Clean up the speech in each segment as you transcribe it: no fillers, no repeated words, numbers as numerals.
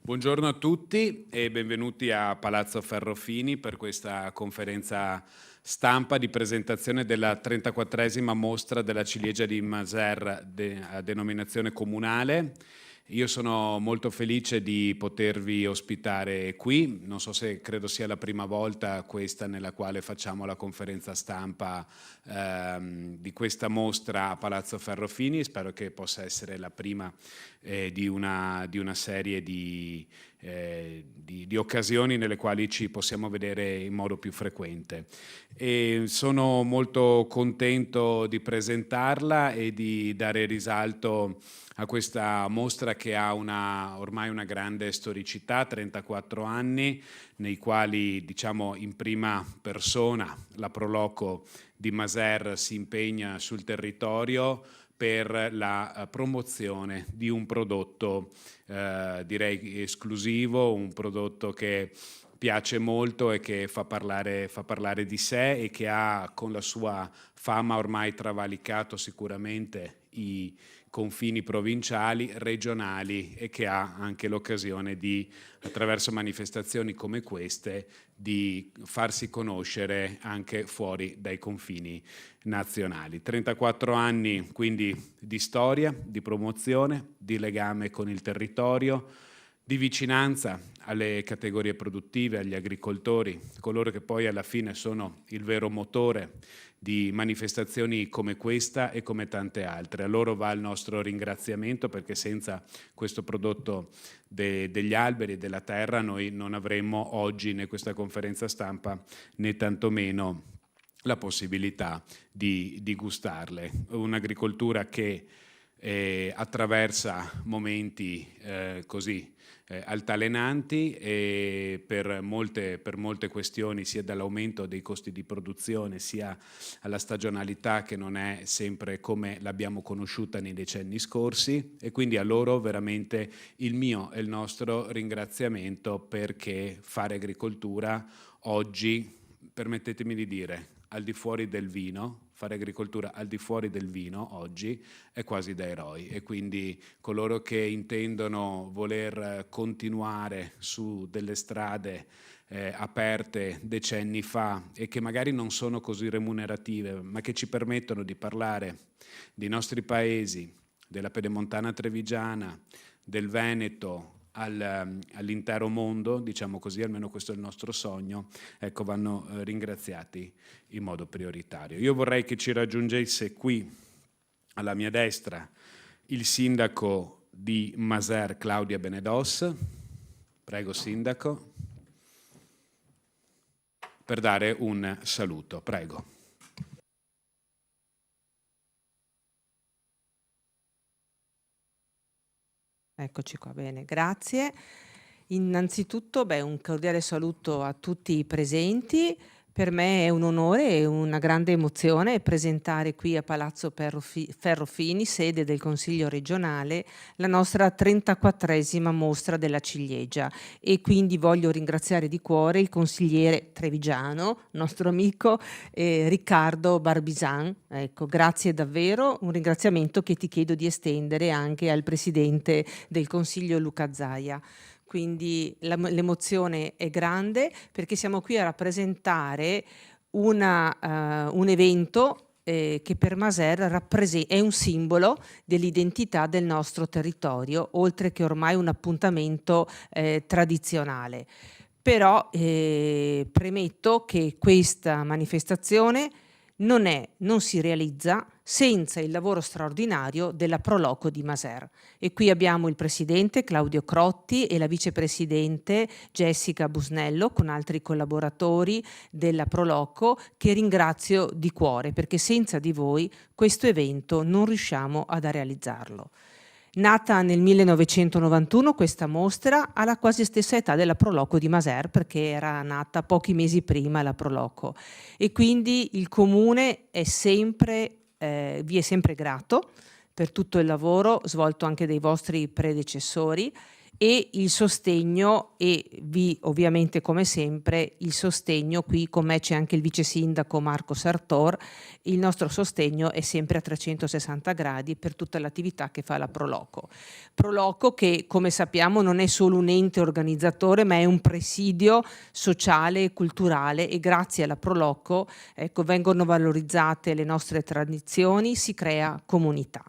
Buongiorno a tutti e benvenuti a Palazzo Ferrofini per questa conferenza stampa di presentazione della 34esima mostra della ciliegia di Maser a denominazione comunale. Io sono molto felice di potervi ospitare qui, non so se credo sia la prima volta questa nella quale facciamo la conferenza stampa di questa mostra a Palazzo Ferrofini, spero che possa essere la prima di una serie di occasioni nelle quali ci possiamo vedere in modo più frequente. E sono molto contento di presentarla e di dare risalto a questa mostra che ha ormai una grande storicità, 34 anni, nei quali, diciamo, in prima persona la Proloco di Maser si impegna sul territorio per la promozione di un prodotto direi esclusivo, un prodotto che piace molto e che fa parlare di sé e che ha, con la sua fama, ormai travalicato sicuramente i confini provinciali, regionali, e che ha anche l'occasione di, attraverso manifestazioni come queste, di farsi conoscere anche fuori dai confini nazionali. 34 anni quindi di storia, di promozione, di legame con il territorio, di vicinanza alle categorie produttive, agli agricoltori, coloro che poi alla fine sono il vero motore di manifestazioni come questa e come tante altre. A loro va il nostro ringraziamento, perché senza questo prodotto degli alberi e della terra noi non avremmo oggi né questa conferenza stampa né tantomeno la possibilità di gustarle. Un'agricoltura che attraversa momenti così altalenanti e per molte questioni, sia dall'aumento dei costi di produzione sia alla stagionalità che non è sempre come l'abbiamo conosciuta nei decenni scorsi, e quindi a loro veramente il mio e il nostro ringraziamento, perché fare agricoltura oggi, permettetemi di dire, al di fuori del vino, fare agricoltura al di fuori del vino oggi è quasi da eroi, e quindi coloro che intendono voler continuare su delle strade aperte decenni fa e che magari non sono così remunerative, ma che ci permettono di parlare dei nostri paesi, della Pedemontana trevigiana, del Veneto, all'intero mondo, diciamo così, almeno questo è il nostro sogno, ecco, vanno ringraziati in modo prioritario. Io vorrei che ci raggiungesse qui, alla mia destra, il sindaco di Maser, Claudia Benedos. Prego, sindaco, per dare un saluto. Prego. Eccoci qua, bene, grazie. Innanzitutto, un cordiale saluto a tutti i presenti. Per me è un onore e una grande emozione presentare qui a Palazzo Ferrofini, sede del Consiglio regionale, la nostra 34esima mostra della ciliegia, e quindi voglio ringraziare di cuore il consigliere trevigiano, nostro amico Riccardo Barbisan. Ecco, grazie davvero, un ringraziamento che ti chiedo di estendere anche al presidente del Consiglio Luca Zaia. Quindi l'emozione è grande, perché siamo qui a rappresentare un evento che per Maser è un simbolo dell'identità del nostro territorio, oltre che ormai un appuntamento tradizionale. Però premetto che questa manifestazione non si realizza senza il lavoro straordinario della Proloco di Maser. E qui abbiamo il presidente Claudio Crotti e la vicepresidente Jessica Busnello, con altri collaboratori della Proloco, che ringrazio di cuore, perché senza di voi questo evento non riusciamo a realizzarlo. Nata nel 1991, questa mostra ha la quasi stessa età della Proloco di Maser, perché era nata pochi mesi prima la Proloco, e quindi il Comune vi è sempre grato per tutto il lavoro svolto anche dai vostri predecessori, e il sostegno, e ovviamente come sempre il sostegno, qui con me c'è anche il vice sindaco Marco Sartor, il nostro sostegno è sempre a 360 gradi per tutta l'attività che fa la Proloco. Proloco che, come sappiamo, non è solo un ente organizzatore, ma è un presidio sociale e culturale, e grazie alla Proloco, ecco, vengono valorizzate le nostre tradizioni, si crea comunità.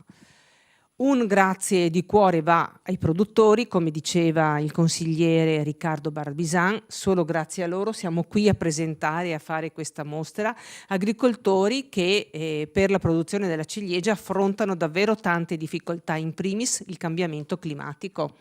Un grazie di cuore va ai produttori, come diceva il consigliere Riccardo Barbisan, solo grazie a loro siamo qui a presentare e a fare questa mostra. Agricoltori che per la produzione della ciliegia affrontano davvero tante difficoltà, in primis il cambiamento climatico.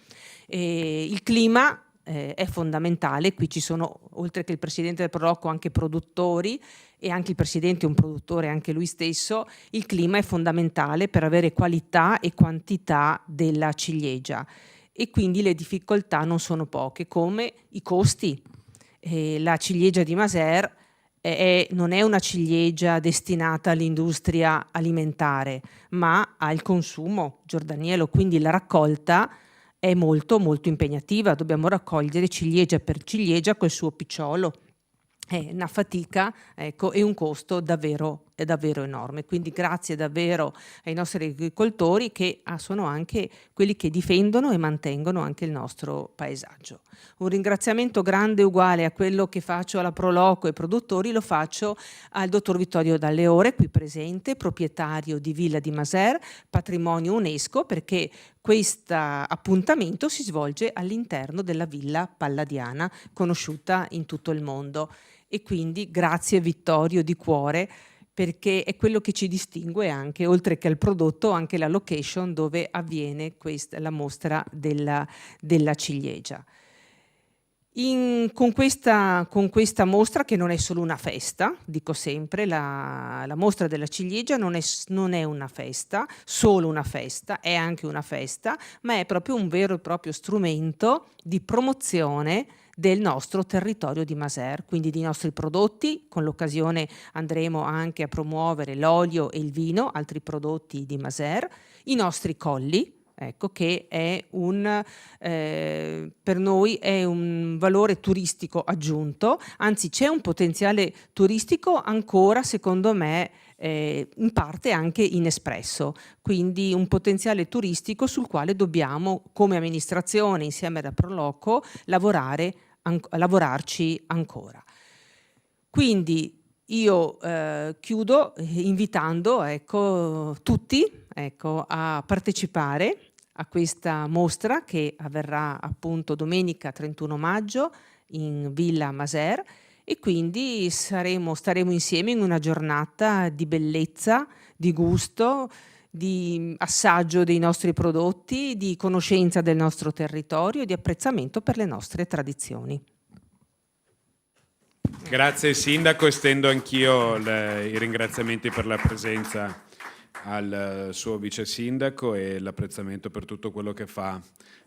Il clima è fondamentale, qui ci sono, oltre che il presidente del Proloco, anche produttori, e anche il presidente è un produttore, anche lui stesso. Il clima è fondamentale per avere qualità e quantità della ciliegia, e quindi le difficoltà non sono poche, come i costi. La ciliegia di Masers non è una ciliegia destinata all'industria alimentare, ma al consumo giordaniero, quindi la raccolta è molto molto impegnativa, dobbiamo raccogliere ciliegia per ciliegia col suo picciolo. È una fatica, ecco, e un costo davvero enorme. Quindi grazie davvero ai nostri agricoltori, che sono anche quelli che difendono e mantengono anche il nostro paesaggio. Un ringraziamento grande uguale a quello che faccio alla Proloco e ai produttori lo faccio al dottor Vittorio Dalleore, qui presente, proprietario di Villa di Masers, patrimonio UNESCO, perché questo appuntamento si svolge all'interno della Villa Palladiana, conosciuta in tutto il mondo. E quindi grazie Vittorio di cuore, perché è quello che ci distingue anche, oltre che al prodotto, anche la location dove avviene la mostra della ciliegia. Con questa mostra, che non è solo una festa, dico sempre, la mostra della ciliegia non è una festa, solo una festa, è anche una festa, ma è proprio un vero e proprio strumento di promozione del nostro territorio di Masers, quindi dei nostri prodotti. Con l'occasione andremo anche a promuovere l'olio e il vino, altri prodotti di Masers, i nostri colli, ecco, che è per noi è un valore turistico aggiunto, anzi c'è un potenziale turistico ancora, secondo me, in parte anche inespresso, quindi un potenziale turistico sul quale dobbiamo, come amministrazione, insieme alla Proloco, lavorarci ancora. Quindi io chiudo invitando, ecco, tutti, ecco, a partecipare a questa mostra che avverrà appunto domenica 31 maggio in Villa Masers, e quindi staremo insieme in una giornata di bellezza, di gusto, di assaggio dei nostri prodotti, di conoscenza del nostro territorio e di apprezzamento per le nostre tradizioni. Grazie Sindaco, estendo anch'io i ringraziamenti per la presenza al suo vice sindaco e l'apprezzamento per tutto quello che fa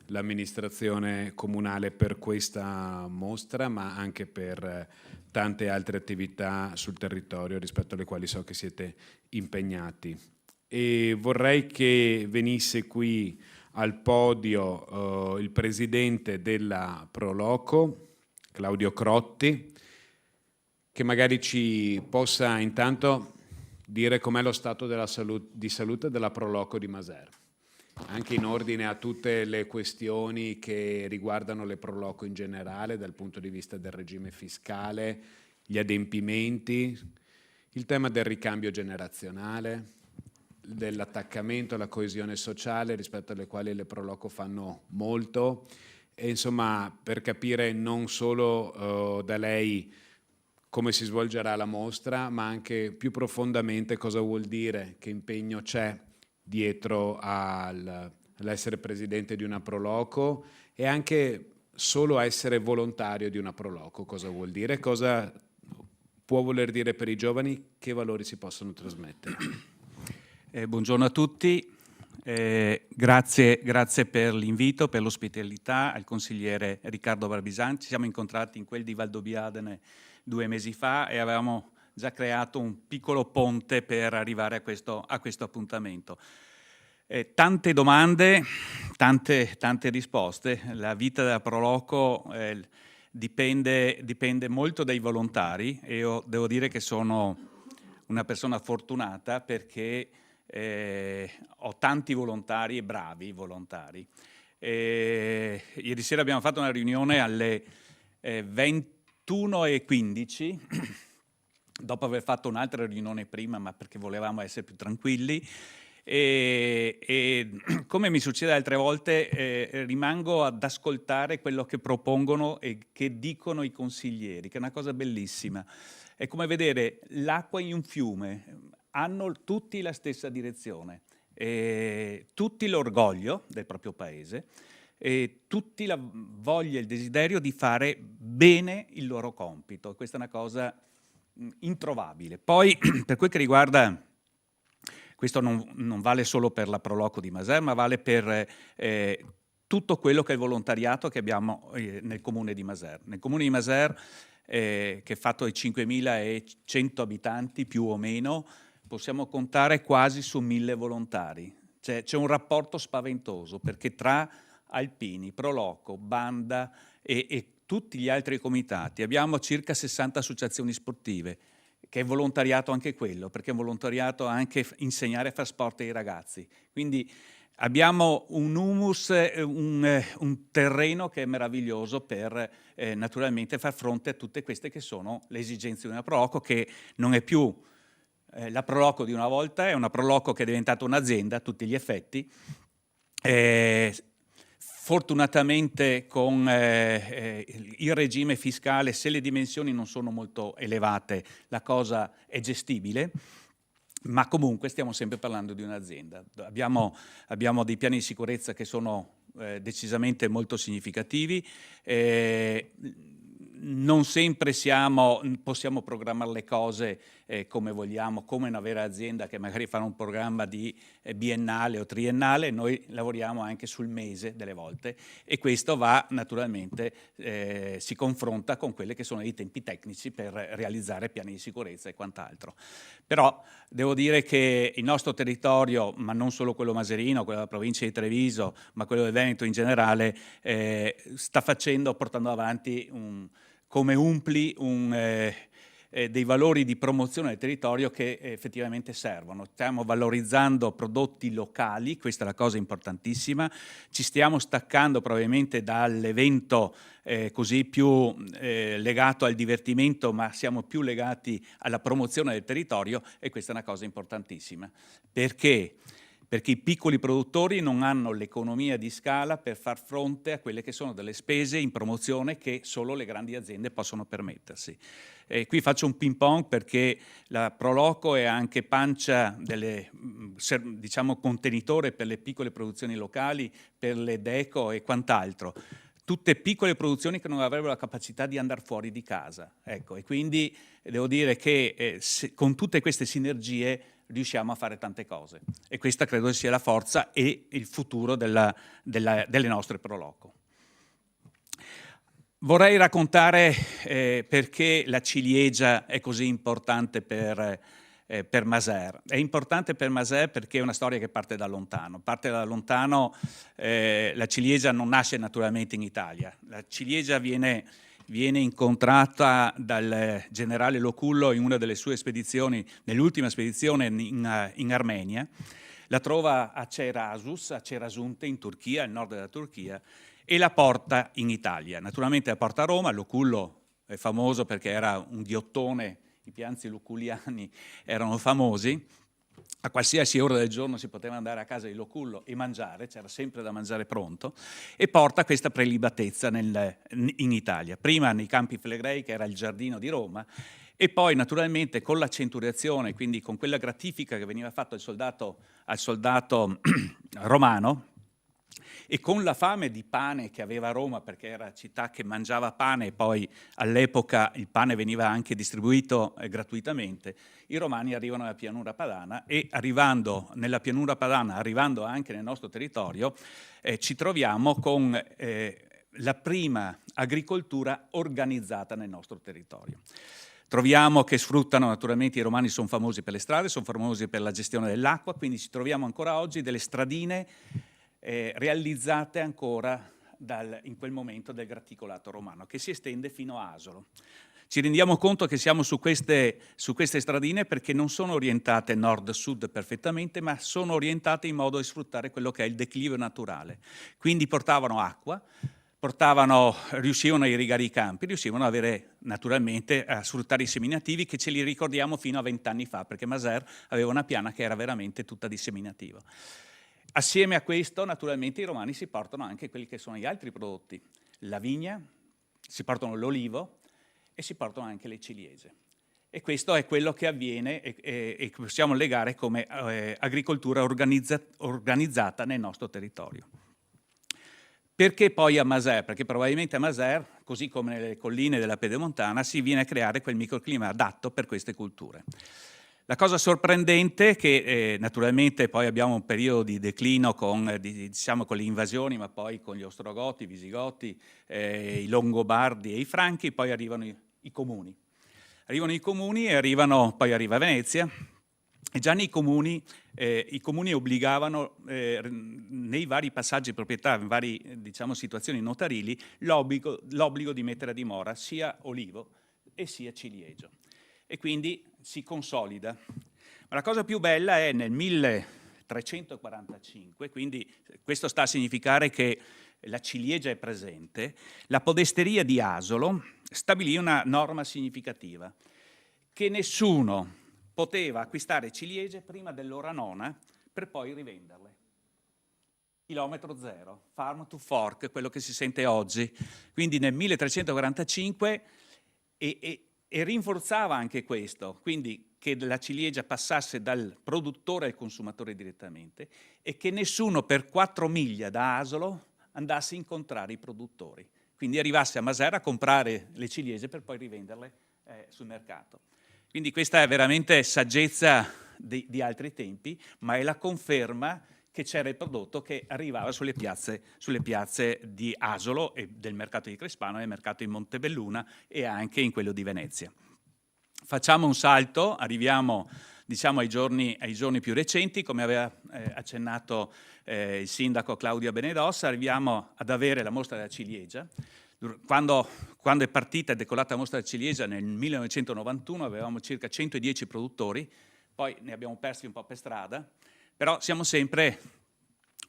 l'amministrazione comunale per questa mostra, ma anche per tante altre attività sul territorio rispetto alle quali so che siete impegnati. E vorrei che venisse qui al podio il presidente della Proloco, Claudio Crotti, che magari ci possa intanto dire com'è lo stato di salute della Proloco di Masers, anche in ordine a tutte le questioni che riguardano le Proloco in generale, dal punto di vista del regime fiscale, gli adempimenti, il tema del ricambio generazionale, dell'attaccamento alla coesione sociale, rispetto alle quali le Proloco fanno molto, e insomma per capire non solo da lei come si svolgerà la mostra, ma anche più profondamente cosa vuol dire, che impegno c'è dietro all'essere presidente di una Proloco, e anche solo essere volontario di una Proloco, cosa vuol dire, cosa può voler dire per i giovani, che valori si possono trasmettere. Buongiorno a tutti, grazie per l'invito, per l'ospitalità, al consigliere Riccardo Barbisan. Ci siamo incontrati in quel di Valdobbiadene 2 mesi fa e avevamo già creato un piccolo ponte per arrivare a questo appuntamento. Tante domande, tante risposte. La vita della Proloco dipende molto dai volontari e io devo dire che sono una persona fortunata perché ho tanti volontari e bravi volontari. Ieri sera abbiamo fatto una riunione alle 21:15, dopo aver fatto un'altra riunione prima, ma perché volevamo essere più tranquilli. E come mi succede altre volte, rimango ad ascoltare quello che propongono e che dicono i consiglieri, che è una cosa bellissima. È come vedere l'acqua in un fiume, hanno tutti la stessa direzione, tutti l'orgoglio del proprio paese, e tutti la voglia e il desiderio di fare bene il loro compito. Questa è una cosa introvabile. Poi, per quel che riguarda, questo non vale solo per la Proloco di Maser, ma vale per tutto quello che è il volontariato che abbiamo nel comune di Maser. Nel comune di Maser, che è fatto di 5.100 abitanti più o meno, possiamo contare quasi su 1.000 volontari. C'è un rapporto spaventoso, perché tra alpini, Proloco, banda e tutti gli altri comitati abbiamo circa 60 associazioni sportive, che è volontariato anche quello, perché è volontariato anche insegnare a fare sport ai ragazzi. Quindi abbiamo un humus, un terreno che è meraviglioso per naturalmente far fronte a tutte queste che sono le esigenze di una Proloco, che non è più la Proloco di una volta, è una Proloco che è diventata un'azienda a tutti gli effetti. Fortunatamente con il regime fiscale, se le dimensioni non sono molto elevate, la cosa è gestibile, ma comunque stiamo sempre parlando di un'azienda. Abbiamo dei piani di sicurezza che sono decisamente molto significativi. Non sempre possiamo programmare le cose come vogliamo, come una vera azienda che magari fa un programma di biennale o triennale. Noi lavoriamo anche sul mese delle volte, e questo va naturalmente, si confronta con quelli che sono i tempi tecnici per realizzare piani di sicurezza e quant'altro. Però devo dire che il nostro territorio, ma non solo quello maserino, quello della provincia di Treviso, ma quello del Veneto in generale, sta portando avanti come UMPLI dei valori di promozione del territorio che effettivamente servono. Stiamo valorizzando prodotti locali, questa è la cosa importantissima. Ci stiamo staccando probabilmente dall'evento così più legato al divertimento, ma siamo più legati alla promozione del territorio, e questa è una cosa importantissima. Perché? Perché i piccoli produttori non hanno l'economia di scala per far fronte a quelle che sono delle spese in promozione che solo le grandi aziende possono permettersi. Qui faccio un ping pong, perché la Proloco è anche pancia diciamo contenitore per le piccole produzioni locali, per le Deco e quant'altro. Tutte piccole produzioni che non avrebbero la capacità di andare fuori di casa. Ecco, e quindi devo dire che con tutte queste sinergie riusciamo a fare tante cose, e questa credo sia la forza e il futuro delle nostre Proloco. Vorrei raccontare perché la ciliegia è così importante per Maser. È importante per Maser perché è una storia che parte da lontano. La ciliegia non nasce naturalmente in Italia. La ciliegia viene incontrata dal generale Locullo in una delle sue spedizioni, nell'ultima spedizione in Armenia. La trova a Cerasunte in Turchia, al nord della Turchia, e la porta in Italia. Naturalmente la porta a Roma. Locullo è famoso perché era un ghiottone, i pianzi luculliani erano famosi. A qualsiasi ora del giorno si poteva andare a casa di Locullo e mangiare, c'era sempre da mangiare pronto, e porta questa prelibatezza in Italia. Prima nei Campi Flegrei, che era il giardino di Roma, e poi naturalmente con la centuriazione, quindi con quella gratifica che veniva fatta al soldato romano, e con la fame di pane che aveva Roma, perché era città che mangiava pane, e poi all'epoca il pane veniva anche distribuito gratuitamente, i romani arrivano nella pianura padana, e arrivando nella pianura padana, arrivando anche nel nostro territorio, ci troviamo con la prima agricoltura organizzata nel nostro territorio. Troviamo che sfruttano, naturalmente i romani sono famosi per le strade, sono famosi per la gestione dell'acqua, quindi ci troviamo ancora oggi delle stradine realizzate ancora in quel momento del graticolato romano, che si estende fino a Asolo. Ci rendiamo conto che siamo su queste stradine perché non sono orientate nord-sud perfettamente, ma sono orientate in modo da sfruttare quello che è il declive naturale. Quindi portavano acqua, riuscivano a irrigare i campi, riuscivano ad avere naturalmente a sfruttare i seminativi, che ce li ricordiamo fino a 20 anni fa, perché Masère aveva una piana che era veramente tutta di seminativo. Assieme a questo, naturalmente, i romani si portano anche quelli che sono gli altri prodotti: la vigna, si portano l'olivo e si portano anche le ciliegie. E questo è quello che avviene e possiamo legare come agricoltura organizzata nel nostro territorio. Perché poi a Masère? Perché probabilmente a Masère, così come nelle colline della Pedemontana, si viene a creare quel microclima adatto per queste culture. La cosa sorprendente è che naturalmente poi abbiamo un periodo di declino diciamo, con le invasioni, ma poi con gli Ostrogoti, i Visigoti, i Longobardi e i Franchi, poi arrivano i comuni. Arrivano i comuni e poi arriva Venezia, e già nei comuni i comuni obbligavano nei vari passaggi di proprietà, in varie diciamo, situazioni notarili, l'obbligo di mettere a dimora sia olivo e sia ciliegio. E quindi si consolida. Ma la cosa più bella è nel 1345, quindi questo sta a significare che la ciliegia è presente, la podesteria di Asolo stabilì una norma significativa, che nessuno poteva acquistare ciliegie prima dell'ora nona per poi rivenderle. Chilometro zero, farm to fork, quello che si sente oggi. Quindi nel 1345 e rinforzava anche questo, quindi che la ciliegia passasse dal produttore al consumatore direttamente e che nessuno per 4 miglia da Asolo andasse a incontrare i produttori. Quindi arrivasse a Masère a comprare le ciliegie per poi rivenderle sul mercato. Quindi questa è veramente saggezza di altri tempi, ma è la conferma che c'era il prodotto che arrivava sulle piazze di Asolo e del mercato di Crespano, del mercato di Montebelluna e anche in quello di Venezia. Facciamo un salto, arriviamo diciamo, ai giorni più recenti, come aveva accennato il sindaco Claudia Benedossa, arriviamo ad avere la mostra della ciliegia. Quando è partita e decollata la mostra della ciliegia nel 1991 avevamo circa 110 produttori, poi ne abbiamo persi un po' per strada, però siamo sempre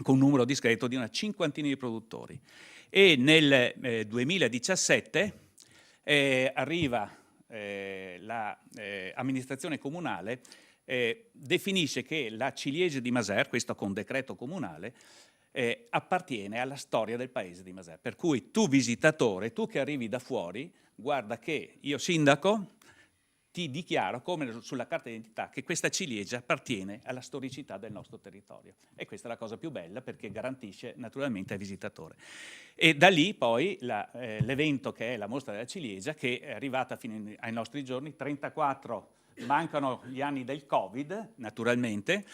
con un numero discreto di una cinquantina di produttori. E nel 2017 arriva l'amministrazione comunale, definisce che la ciliegia di Masère, questo con decreto comunale, appartiene alla storia del paese di Masère. Per cui tu visitatore, tu che arrivi da fuori, guarda che io sindaco ti dichiaro come sulla carta d'identità che questa ciliegia appartiene alla storicità del nostro territorio. E questa è la cosa più bella perché garantisce naturalmente al visitatore. E da lì poi l'evento che è la mostra della ciliegia, che è arrivata fino ai nostri giorni, 34. Mancano gli anni del Covid, naturalmente,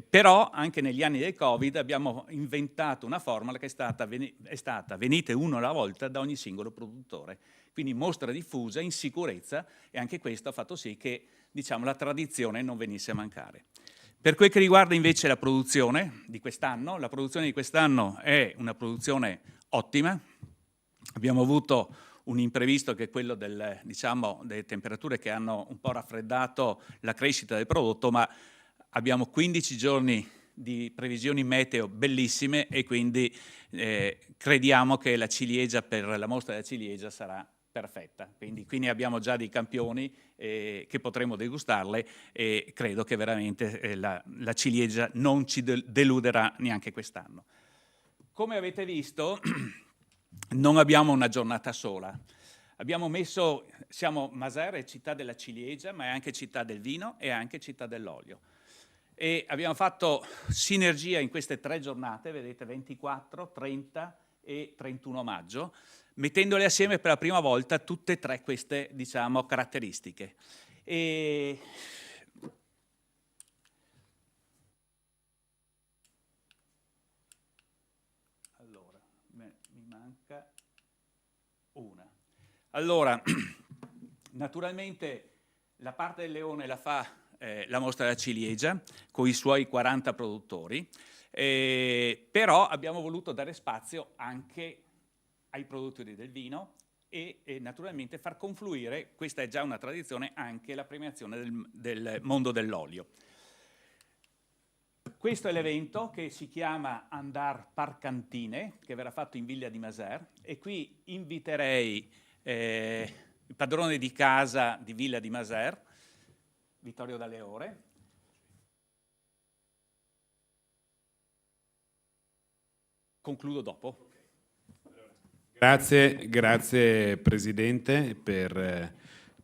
però anche negli anni del Covid abbiamo inventato una formula che è stata venite uno alla volta da ogni singolo produttore. Quindi mostra diffusa, in sicurezza, e anche questo ha fatto sì che diciamo, la tradizione non venisse a mancare. Per quel che riguarda invece la produzione di quest'anno, la produzione di quest'anno è una produzione ottima. Abbiamo avuto un imprevisto che è quello delle temperature che hanno un po' raffreddato la crescita del prodotto, ma abbiamo 15 giorni di previsioni meteo bellissime e quindi crediamo che la ciliegia per la mostra della ciliegia sarà perfetta. Quindi abbiamo già dei campioni che potremo degustarle e credo che veramente la ciliegia non ci deluderà neanche quest'anno. Come avete visto, non abbiamo una giornata sola. Masère è città della ciliegia, ma è anche città del vino e anche città dell'olio. E abbiamo fatto sinergia in queste 3 giornate, vedete, 24, 30 e 31 maggio, mettendole assieme per la prima volta tutte e 3 queste, diciamo, caratteristiche. E allora, mi manca una. Allora, naturalmente La parte del leone la fa la mostra della ciliegia con i suoi 40 produttori, però abbiamo voluto dare spazio anche ai produttori del vino e naturalmente far confluire, questa è già una tradizione, anche la premiazione del mondo dell'olio. Questo è l'evento che si chiama Andar Parcantine, che verrà fatto in Villa di Maser, e qui inviterei il padrone di casa di Villa di Maser, Vittorio D'Aleore. Concludo dopo. Grazie Presidente per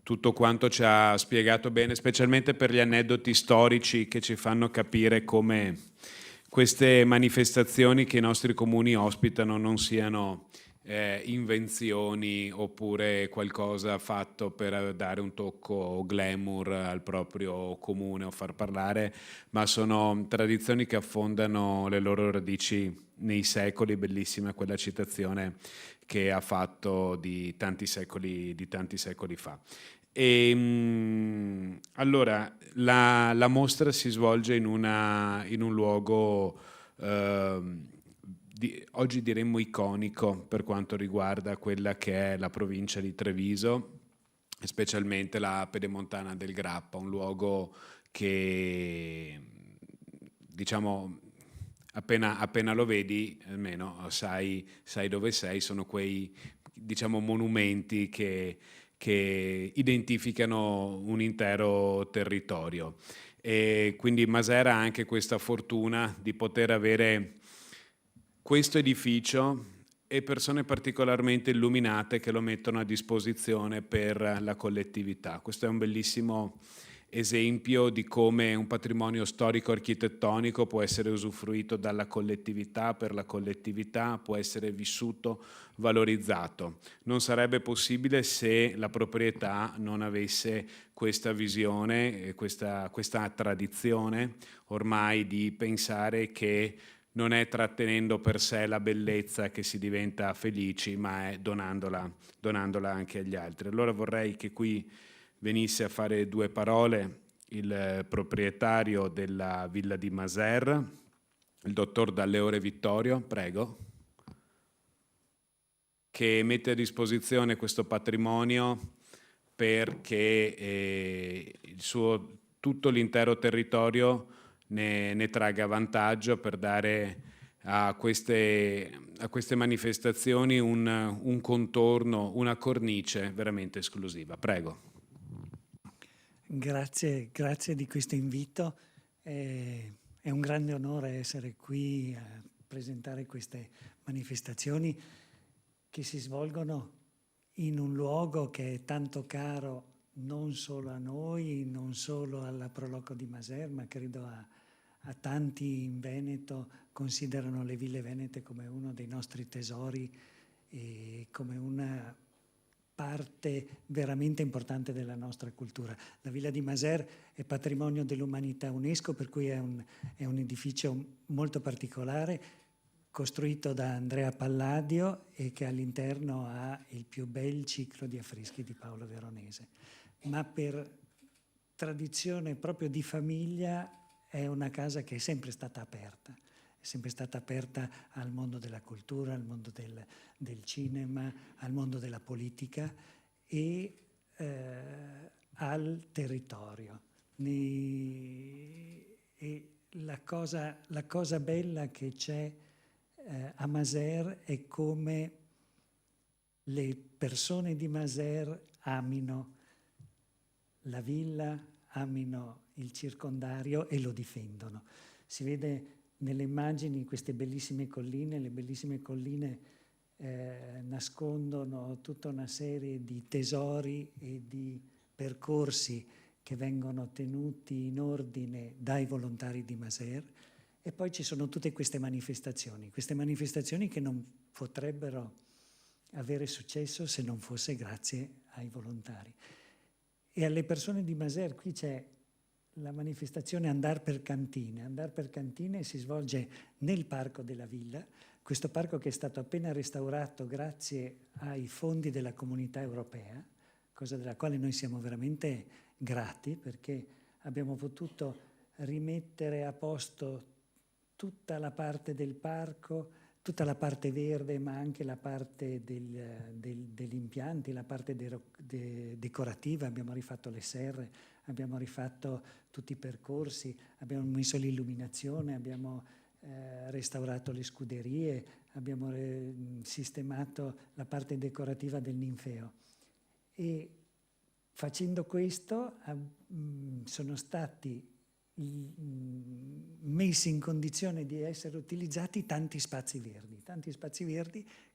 tutto quanto ci ha spiegato bene, specialmente per gli aneddoti storici che ci fanno capire come queste manifestazioni che i nostri comuni ospitano non siano invenzioni oppure qualcosa fatto per dare un tocco glamour al proprio comune o far parlare, ma sono tradizioni che affondano le loro radici nei secoli. Bellissima quella citazione che ha fatto di tanti secoli fa. Allora, la mostra si svolge in un luogo oggi diremmo iconico per quanto riguarda quella che è la provincia di Treviso, specialmente la Pedemontana del Grappa, un luogo che, diciamo, appena lo vedi, almeno sai dove sei, sono quei, diciamo, monumenti che identificano un intero territorio. E quindi Maser ha anche questa fortuna di poter avere questo edificio e persone particolarmente illuminate che lo mettono a disposizione per la collettività. Questo è un bellissimo esempio di come un patrimonio storico-architettonico può essere usufruito dalla collettività, per la collettività, può essere vissuto, valorizzato. Non sarebbe possibile se la proprietà non avesse questa visione, questa tradizione ormai di pensare che non è trattenendo per sé la bellezza che si diventa felici, ma è donandola anche agli altri. Allora vorrei che qui venisse a fare due parole il proprietario della Villa di Maser, il dottor D'Aleore Vittorio, prego, che mette a disposizione questo patrimonio perché tutto l'intero territorio ne traga vantaggio, per dare a queste manifestazioni un contorno, una cornice veramente esclusiva. Prego. Grazie di questo invito. È un grande onore essere qui a presentare queste manifestazioni che si svolgono in un luogo che è tanto caro non solo a noi, non solo alla Proloco di Maser, ma credo a tanti in Veneto. Considerano le ville venete come uno dei nostri tesori e come una parte veramente importante della nostra cultura. La Villa di Maser è patrimonio dell'umanità UNESCO, per cui è un edificio molto particolare, costruito da Andrea Palladio e che all'interno ha il più bel ciclo di affreschi di Paolo Veronese. Ma per tradizione proprio di famiglia è una casa che è sempre stata aperta al mondo della cultura, al mondo del cinema, al mondo della politica e al territorio. E la cosa bella che c'è a Maser è come le persone di Maser amino la villa, amino il circondario e lo difendono. Si vede nelle immagini queste bellissime colline. Le bellissime colline nascondono tutta una serie di tesori e di percorsi che vengono tenuti in ordine dai volontari di Maser. E poi ci sono tutte queste manifestazioni che non potrebbero avere successo se non fosse grazie ai volontari. E alle persone di Maser qui c'è la manifestazione Andar per Cantine. Andar per Cantine si svolge nel parco della villa, questo parco che è stato appena restaurato grazie ai fondi della Comunità Europea, cosa della quale noi siamo veramente grati perché abbiamo potuto rimettere a posto tutta la parte del parco, tutta la parte verde, ma anche la parte degli impianti, la parte decorativa. Abbiamo rifatto le serre, abbiamo rifatto tutti i percorsi, abbiamo messo l'illuminazione, abbiamo restaurato le scuderie, abbiamo sistemato la parte decorativa del ninfeo. E facendo questo sono stati messi in condizione di essere utilizzati tanti spazi verdi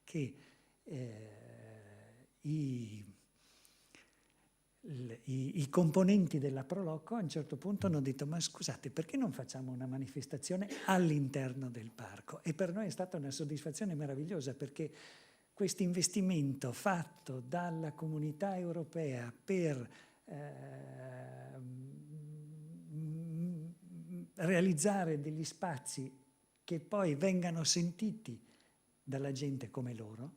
che i componenti della Proloco a un certo punto hanno detto: ma scusate, perché non facciamo una manifestazione all'interno del parco? E per noi è stata una soddisfazione meravigliosa, perché questo investimento fatto dalla comunità europea per realizzare degli spazi che poi vengano sentiti dalla gente come loro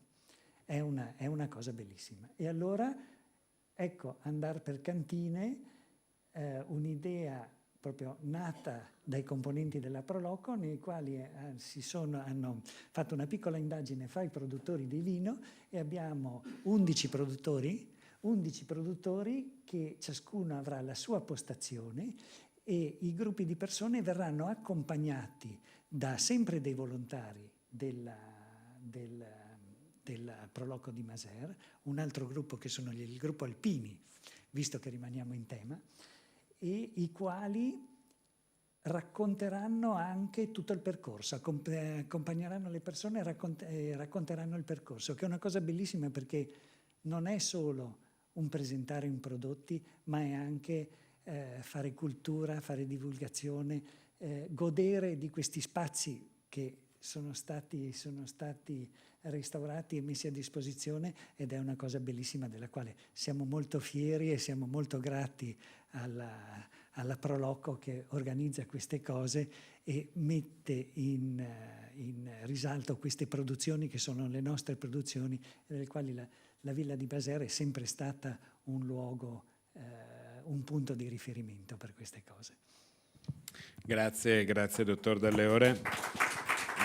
è una cosa bellissima. E allora, ecco, Andar per Cantine, un'idea proprio nata dai componenti della Proloco, nei quali hanno fatto una piccola indagine fra i produttori di vino, e abbiamo 11 produttori che ciascuno avrà la sua postazione, e i gruppi di persone verranno accompagnati da sempre dei volontari del Proloco di Maser, un altro gruppo che sono il gruppo Alpini, visto che rimaniamo in tema, e i quali racconteranno anche tutto il percorso, accompagneranno le persone e racconteranno il percorso, che è una cosa bellissima, perché non è solo un presentare un prodotti, ma è anche fare cultura, fare divulgazione, godere di questi spazi che sono stati restaurati e messi a disposizione, ed è una cosa bellissima della quale siamo molto fieri e siamo molto grati alla Proloco, che organizza queste cose e mette in risalto queste produzioni che sono le nostre produzioni, nelle quali la Villa di Maser è sempre stata un luogo, un punto di riferimento per queste cose. Grazie dottor Dalle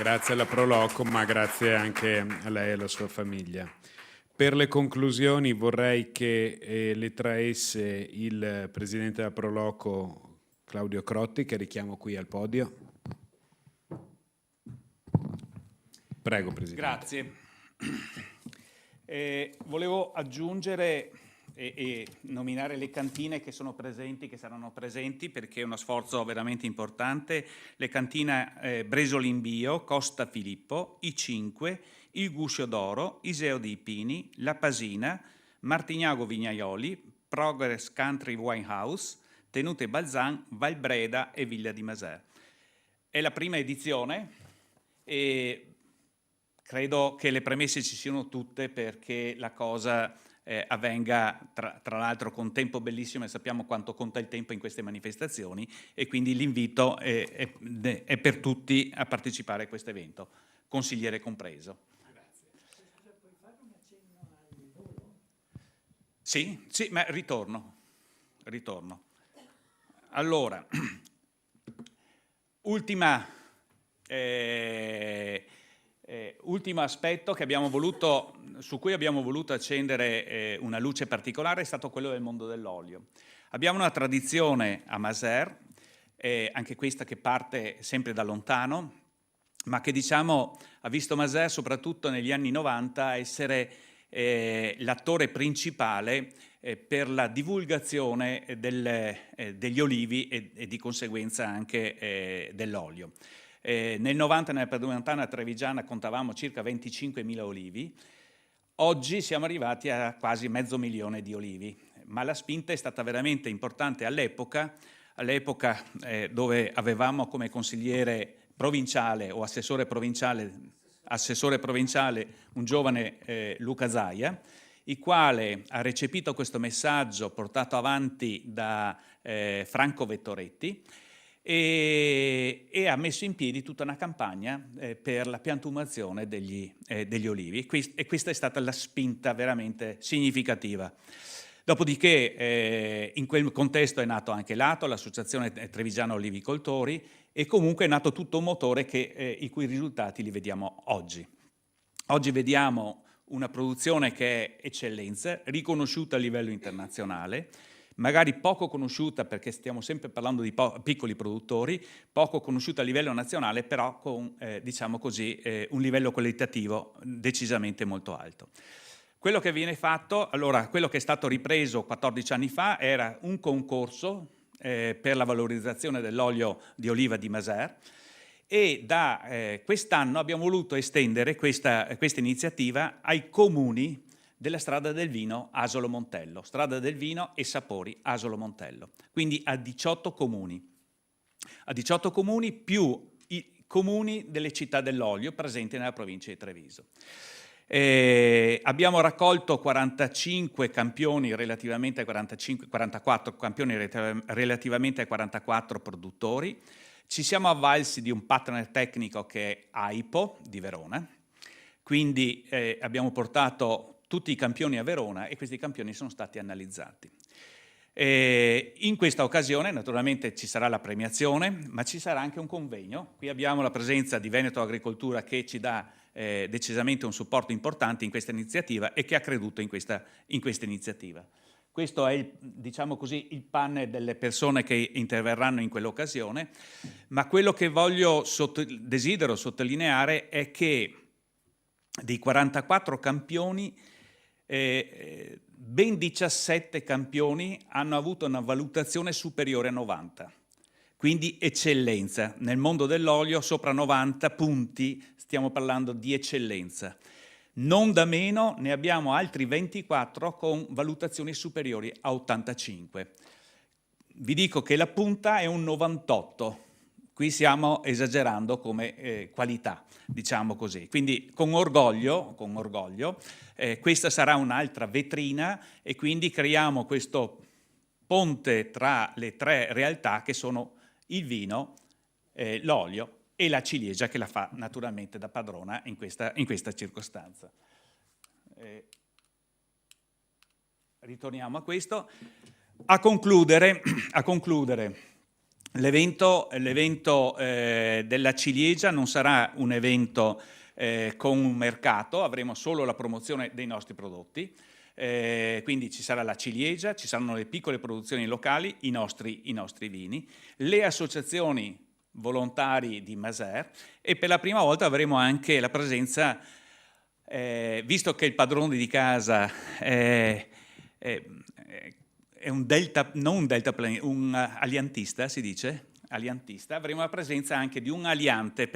grazie alla Proloco, ma grazie anche a lei e alla sua famiglia. Per le conclusioni vorrei che le traesse il presidente della Proloco, Claudio Crotti, che richiamo qui al podio. Prego, presidente. Grazie. Volevo aggiungere e nominare le cantine che sono presenti, che saranno presenti, perché è uno sforzo veramente importante. Le cantine Bresolimbio, Costa Filippo, I5, il Guscio d'Oro, Iseo dei Pini, La Pasina, Martignago Vignaioli, Progress Country Wine House, Tenute Balzan, Valbreda e Villa di Maser. È la prima edizione e credo che le premesse ci siano tutte perché la cosa avvenga tra l'altro con tempo bellissimo, e sappiamo quanto conta il tempo in queste manifestazioni, e quindi l'invito è per tutti a partecipare a questo evento, consigliere compreso. Grazie. Puoi fare un accenno al volo? Sì, ma ritorno. Allora, ultimo aspetto su cui abbiamo voluto accendere una luce particolare è stato quello del mondo dell'olio. Abbiamo una tradizione a Maser, anche questa che parte sempre da lontano, ma che ha visto Maser soprattutto negli anni 90 essere l'attore principale per la divulgazione degli olivi e di conseguenza anche dell'olio. Nel 90 nella Pedemontana Trevigiana contavamo circa 25.000 olivi, oggi siamo arrivati a quasi 500.000 di olivi, ma la spinta è stata veramente importante all'epoca dove avevamo come consigliere provinciale o assessore provinciale un giovane Luca Zaia, il quale ha recepito questo messaggio portato avanti da Franco Vettoretti, e ha messo in piedi tutta una campagna per la piantumazione degli olivi, e questa è stata la spinta veramente significativa. Dopodiché in quel contesto è nato anche l'ATO, l'Associazione Trevigiana Olivicoltori, e comunque è nato tutto un motore i cui risultati li vediamo oggi. Oggi vediamo una produzione che è eccellenza, riconosciuta a livello internazionale, magari poco conosciuta perché stiamo sempre parlando di piccoli produttori, poco conosciuta a livello nazionale, però con diciamo così, un livello qualitativo decisamente molto alto. Quello che viene fatto, allora, quello che è stato ripreso 14 anni fa era un concorso per la valorizzazione dell'olio di oliva di Masers, e da quest'anno abbiamo voluto estendere questa iniziativa ai comuni della Strada del Vino Asolo Montello, Strada del Vino e Sapori Asolo Montello, quindi a 18 comuni. A 18 comuni più i comuni delle città dell'olio presenti nella provincia di Treviso. Abbiamo raccolto 45 campioni relativamente a 44 campioni relativamente ai 44 produttori. Ci siamo avvalsi di un partner tecnico che è AIPO di Verona, quindi abbiamo portato tutti i campioni a Verona e questi campioni sono stati analizzati. In questa occasione naturalmente ci sarà la premiazione, ma ci sarà anche un convegno. Qui abbiamo la presenza di Veneto Agricoltura che ci dà decisamente un supporto importante in questa iniziativa e che ha creduto in questa iniziativa. Questo è, diciamo così, il panel delle persone che interverranno in quell'occasione, ma quello che desidero sottolineare è che dei 44 campioni, ben 17 campioni hanno avuto una valutazione superiore a 90, quindi eccellenza. Nel mondo dell'olio sopra 90 punti stiamo parlando di eccellenza. Non da meno ne abbiamo altri 24 con valutazioni superiori a 85. Vi dico che la punta è un 98, qui stiamo esagerando come qualità, diciamo così. Quindi con orgoglio, questa sarà un'altra vetrina e quindi creiamo questo ponte tra le tre realtà che sono il vino, l'olio e la ciliegia che la fa naturalmente da padrona in questa circostanza. Ritorniamo a questo. A concludere l'evento della ciliegia non sarà un evento con un mercato, avremo solo la promozione dei nostri prodotti, quindi ci sarà la ciliegia, ci saranno le piccole produzioni locali, i nostri vini, le associazioni volontari di Masers e per la prima volta avremo anche la presenza, visto che il padrone di casa è un aliantista, si dice? Aliantista, avremo la presenza anche di un aliante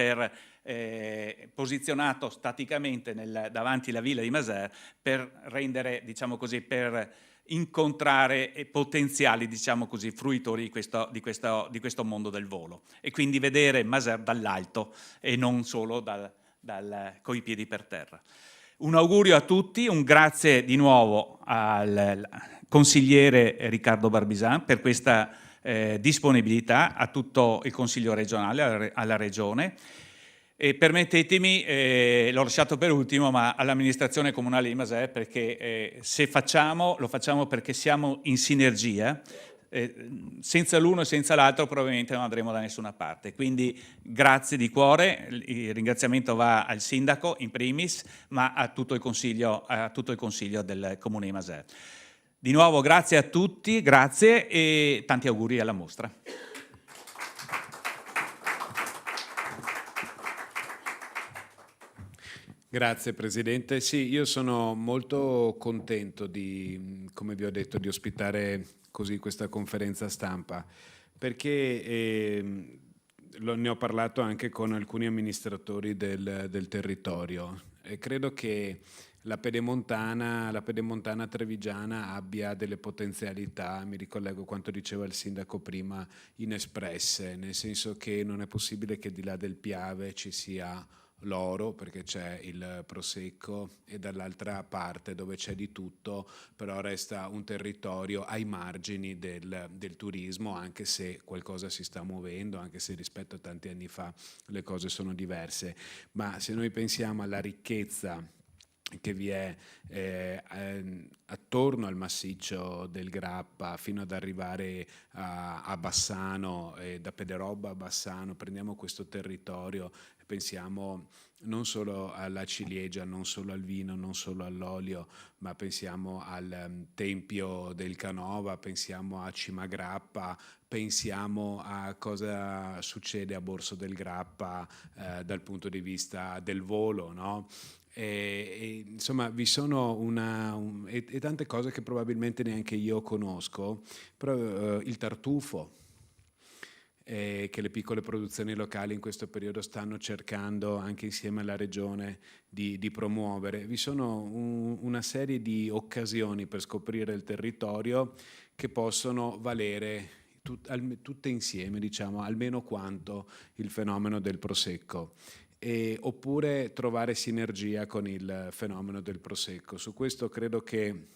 posizionato staticamente davanti alla villa di Masers per rendere, diciamo così, per incontrare potenziali, diciamo così, fruitori di questo mondo del volo e quindi vedere Masers dall'alto e non solo coi piedi per terra. Un augurio a tutti, un grazie di nuovo al consigliere Riccardo Barbisan per questa disponibilità, a tutto il Consiglio regionale, alla Regione. E permettetemi, l'ho lasciato per ultimo, ma all'amministrazione comunale di Masers, perché se lo facciamo perché siamo in sinergia, senza l'uno e senza l'altro probabilmente non andremo da nessuna parte. Quindi grazie di cuore, il ringraziamento va al sindaco in primis, ma a tutto il consiglio del Comune di Masers. Di nuovo grazie a tutti, grazie e tanti auguri alla mostra. Grazie Presidente. Sì, io sono molto contento come vi ho detto, di ospitare così questa conferenza stampa, perché ne ho parlato anche con alcuni amministratori del territorio e credo che la pedemontana trevigiana abbia delle potenzialità, mi ricollego a quanto diceva il sindaco prima, inespresse, nel senso che non è possibile che di là del Piave ci sia l'oro, perché c'è il Prosecco, e dall'altra parte dove c'è di tutto, però resta un territorio ai margini del turismo, anche se qualcosa si sta muovendo, anche se rispetto a tanti anni fa le cose sono diverse. Ma se noi pensiamo alla ricchezza che vi è attorno al massiccio del Grappa fino ad arrivare a Bassano, da Pederobba a Bassano. Prendiamo questo territorio e pensiamo non solo alla ciliegia, non solo al vino, non solo all'olio, ma pensiamo al Tempio del Canova, pensiamo a Cimagrappa, pensiamo a cosa succede a Borso del Grappa dal punto di vista del volo, no? Insomma, vi sono e tante cose che probabilmente neanche io conosco, però il tartufo, che le piccole produzioni locali in questo periodo stanno cercando anche insieme alla regione di promuovere. Vi sono una serie di occasioni per scoprire il territorio che possono valere tutte insieme, diciamo, almeno quanto il fenomeno del Prosecco. Oppure trovare sinergia con il fenomeno del Prosecco. Su questo credo che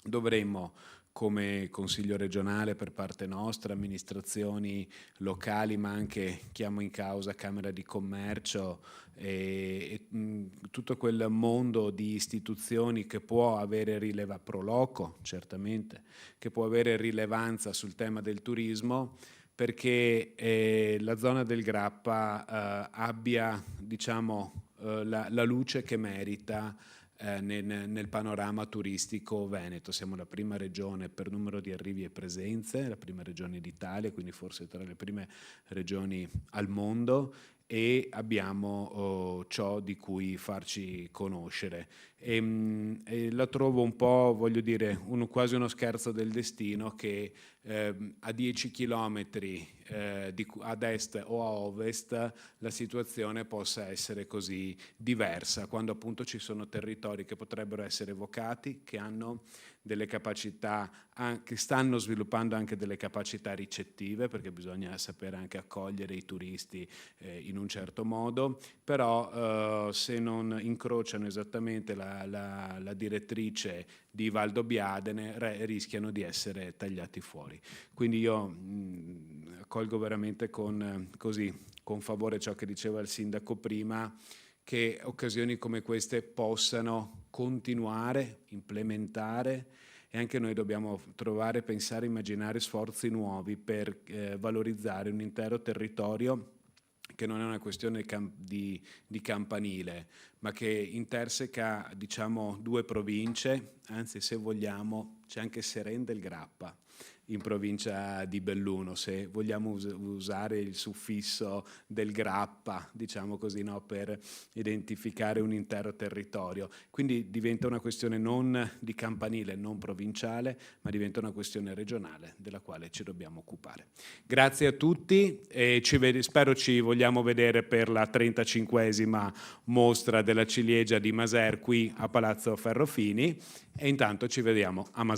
dovremmo, come Consiglio regionale per parte nostra, amministrazioni locali, ma anche chiamo in causa Camera di Commercio e tutto quel mondo di istituzioni che può avere rilevanza, Proloco certamente, che può avere rilevanza sul tema del turismo, perché la zona del Grappa abbia, diciamo, la luce che merita nel panorama turistico veneto. Siamo la prima regione per numero di arrivi e presenze, la prima regione d'Italia, quindi forse tra le prime regioni al mondo, e abbiamo ciò di cui farci conoscere. E la trovo un po', voglio dire, quasi uno scherzo del destino che a 10 chilometri ad est o a ovest la situazione possa essere così diversa, quando appunto ci sono territori che potrebbero essere evocati, che hanno delle capacità, che stanno sviluppando anche delle capacità ricettive, perché bisogna sapere anche accogliere i turisti in un certo modo, però se non incrociano esattamente la direttrice di Valdobbiadene rischiano di essere tagliati fuori. Quindi io accolgo veramente con favore ciò che diceva il sindaco prima, che occasioni come queste possano continuare, implementare, e anche noi dobbiamo trovare, pensare, immaginare sforzi nuovi per valorizzare un intero territorio che non è una questione di campanile, ma che interseca, diciamo, 2 province, anzi se vogliamo c'è anche Seren del Grappa in provincia di Belluno, se vogliamo usare il suffisso del Grappa, diciamo così, no, per identificare un intero territorio. Quindi diventa una questione non di campanile, non provinciale, ma diventa una questione regionale della quale ci dobbiamo occupare. Grazie a tutti e spero ci vogliamo vedere per la 35esima mostra della ciliegia di Maser qui a Palazzo Ferrofini, e intanto ci vediamo a Maser.